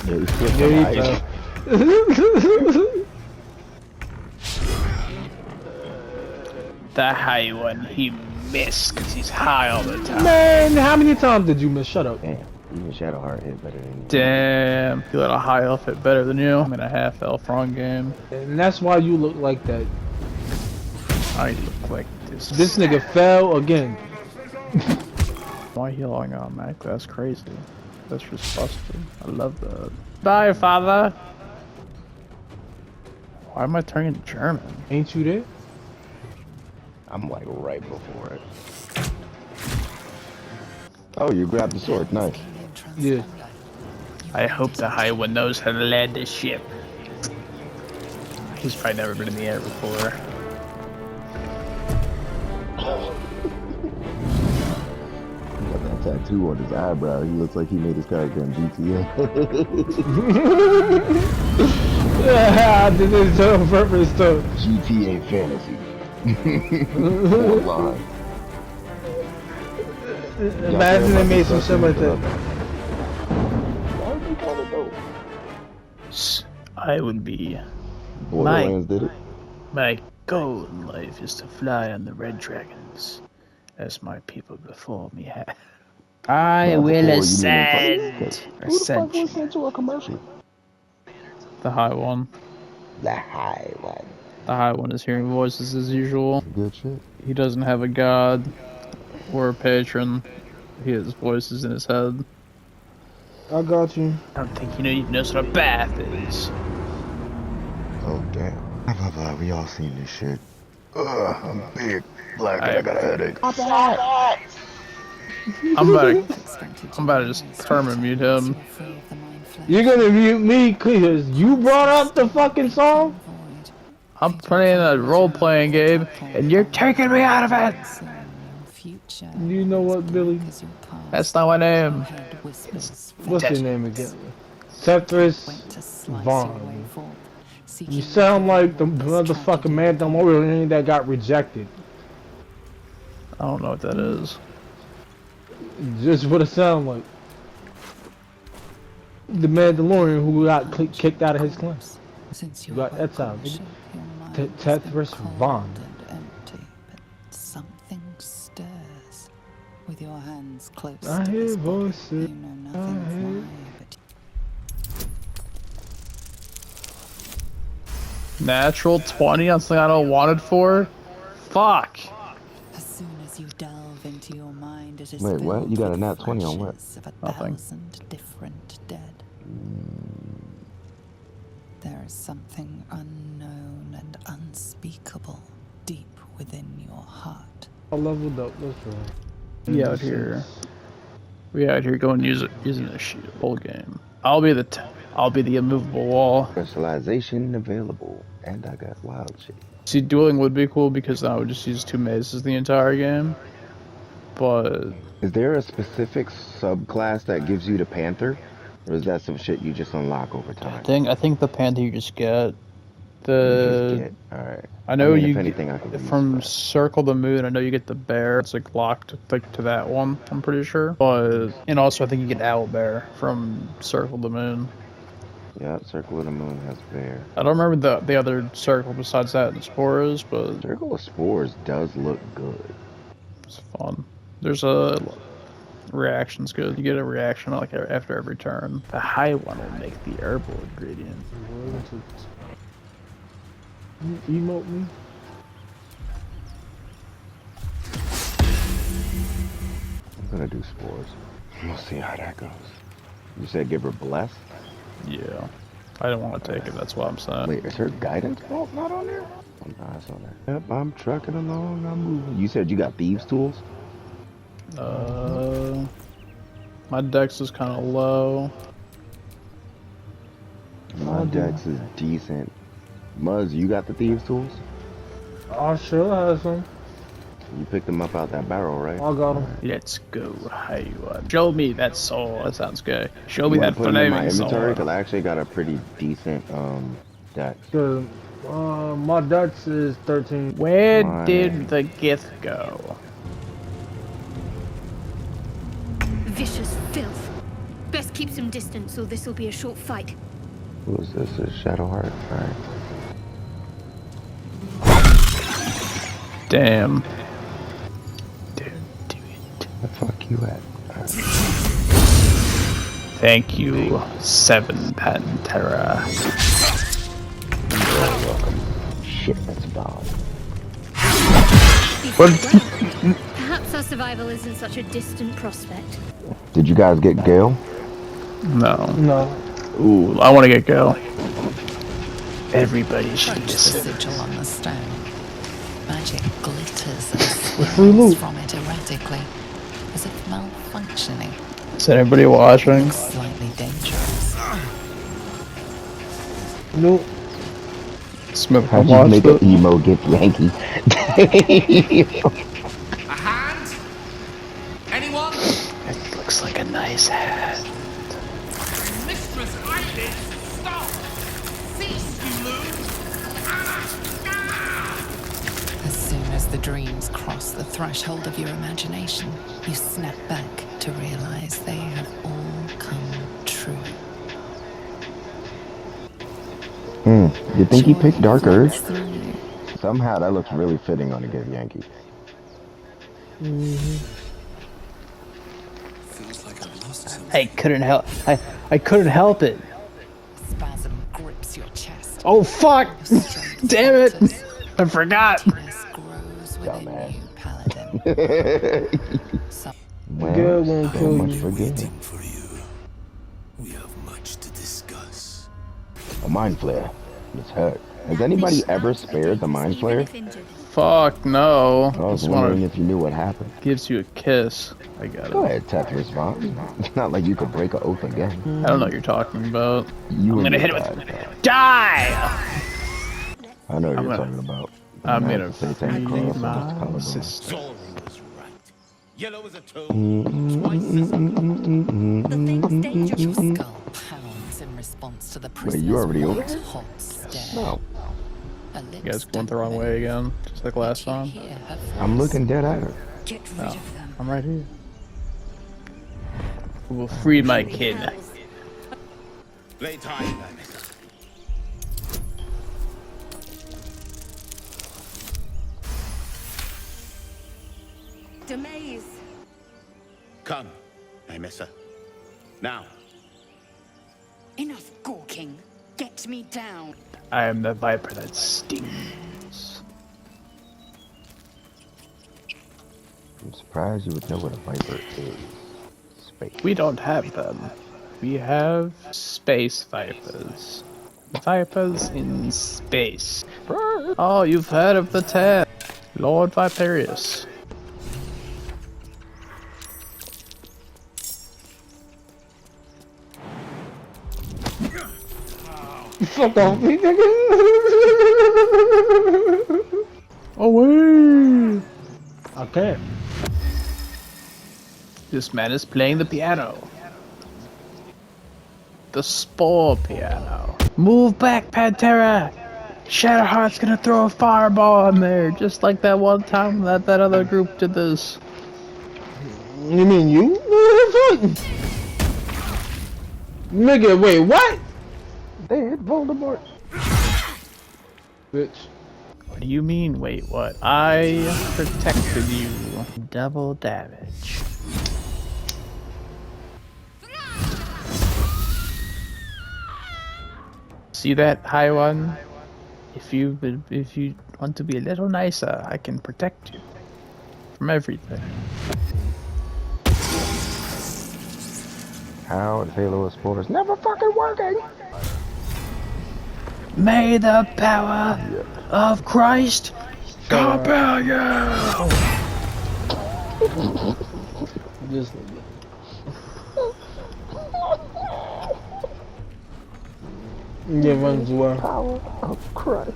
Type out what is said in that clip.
Yeah, he's still There high. you go. The high one, he missed because he's high all the time. Man, how many times did you miss? Shut up. Damn, even Shadowheart hit better than you. Damn, you let a high elf hit better than you. I'm in a half elf wrong game. And that's why you look like that. I look like this. This nigga fell again. Why healing on Mac? That's crazy. That's just busted. I love that. Bye, father. Why am I turning German? Ain't you there? I'm like right before it. Oh, you grabbed the sword. Nice. Yeah. I hope the high one knows how to land this ship. He's probably never been in the air before. He got that tattoo on his eyebrow. He looks like he made his character in GTA. I did this on purpose though. GTA Fantasy. Full line. Imagine they made some shit like that. Why would they call it dope? I would be. Borderlands did it. My goal in life is to fly on the red dragons, as my people before me have. I Now, will before you mean ascend. Who the fuck listened to a commercial? The high one. The high one. The high one is hearing voices as usual. Good shit. He doesn't have a god or a patron. He has voices in his head. I got you. I don't think you even knows what a bath is. Oh damn. Blah blah blah. We all seen this shit. Ugh, I'm big, black, and I got a headache. I'm about to just perma mute him. You're gonna mute me because you brought up the fucking song? I'm playing a role-playing game, and you're taking me out of it! You know what, Billy? That's not my name. What's your name again? Tetris Vaughn. You sound like the motherfucking Mandalorian that got rejected. I don't know what that is. Just what it sound like. The Mandalorian who got kicked out of his clan. You got exiled. Tetris Vaughn. Something stirs with your hands close. I hear voices. You know nothing why, but Natural 20 on something I don't want it for? Fuck! as soon as you delve into your mind, it is Wait, what? filled You got a with nat 20 on what? flashes of a Nothing. 1,000 different dead. There is something unknown and unspeakable deep within your heart. I leveled up, that's right. We out here. We out here going using a shield game. I'll be the immovable wall. Specialization available, and I got wild shit. See, dueling would be cool because then I would just use 2 mazes the entire game. But Is there a specific subclass that gives you the Panther? Or is that some shit you just unlock over time? I think the panther you just get. Alright. I know mean, you if anything, I could get use from that. Circle the Moon. I know you get the bear. It's like locked to that one. I'm pretty sure. But and also I think you get Owl Bear from Circle the Moon. Yeah, Circle of the Moon has bear. I don't remember the other circle besides that in Spores, but Circle of Spores does look good. it's fun. There's a reaction's good. You get a reaction like after every turn. The high one will make the herbal ingredient. You emote me? I'm gonna do Spores. We'll see how that goes. You said give her Bless? Yeah. I didn't want to take it, that's what I'm saying. Wait, is her guidance bolt not on there? Oh, no, it's on there. Yep, I'm trucking along, I'm moving. You said you got thieves tools? My dex is kind of low. My dex is decent. Muzz, you got the thieves tools? I sure have some. You picked them up out that barrel, right? I got them. Let's go. High one. Show me that soul. That sounds good. Show me You wanna that put them in my flaming soul. inventory? Because I actually got a pretty decent dex. Good. My dex is 13. Where Mine. did the gift go? Vicious filth. Best keep some distance, or this will be a short fight. Who is this? Is Shadowheart? Alright. Damn. Don't do it. Where the fuck you at? Alright. Thank you, 7 Pantera. You're welcome. Shit, that's a dog. What? Perhaps our survival isn't such a distant prospect. Did you guys get Gale? No. No. Ooh, I want to get Gale. Everybody should Approach the listen. sigil on the stone. Magic glitters and free loot. swirls from it erratically, as if malfunctioning. Is everybody watching? Slightly dangerous. Nope. Smith, How'd watch you make it. an emo get Yankee? A hand? Anyone? It looks like a nice hat. Mistress Ibis, stop! Cease, you loon! As soon as the dreams cross the threshold of your imagination, you snap back to realize they have all come true. You think he picked Dark Urge? Flows through you. Somehow that looks really fitting on a Give Yankee. I couldn't help. I couldn't help it. Spasm grips your chest. Oh fuck! Your strength Damn it! falters. I forgot. Emptiness grows within Dumbass. you, Paladin. So Well, Good one, so kill much you. for Gale. For you, we have much to discuss. A Mind Flare. It's hurt. Has anybody ever spared the Mind Flare? Fuck no. I was Just wondering wanna if you knew what happened. gives you a kiss. I got Go it. ahead, Tetris Vaughn. It's not like you could break an oath again. I don't know what you're talking about. You I'm and gonna your hit it with guys, though. die. I know what I'm you're gonna- talking about. I'm Nice gonna satanic free cross on my its collarbone. sister. Zoro was right. Yellow as a toad, Mm, twice as The thing's dangerous. your skull pounds in response to the prisoner's you already over white here? hot stare. No, Her lips You guys going the don't wrong move, way again, just like last yet you time. hear her I'm voice. looking dead at her. Get rid of them. I'm right here. We will free my kid. Play time, then. Demaze. Come, Emissa. Now. Enough gawking. Get me down. I am the viper that stings. I'm surprised you would know what a Viper is. Space. We don't have them. We have space vipers. Vipers in space. Oh, you've heard of the tale. Lord Viperius. Fuck off me, nigga. Away! Okay. This man is playing the piano. The spore piano. Move back, Pantera! Shadowheart's gonna throw a fireball in there, just like that one time that other group did this. You mean you? Nigga, wait, what? They hit Voldemort. Bitch. What do you mean, wait, what? I protected you. Double damage. See that high one? If you want to be a little nicer, I can protect you from everything. How is Halo Spores never fucking working? May the power of Christ compel you! Just yeah, runs well. Power of Christ.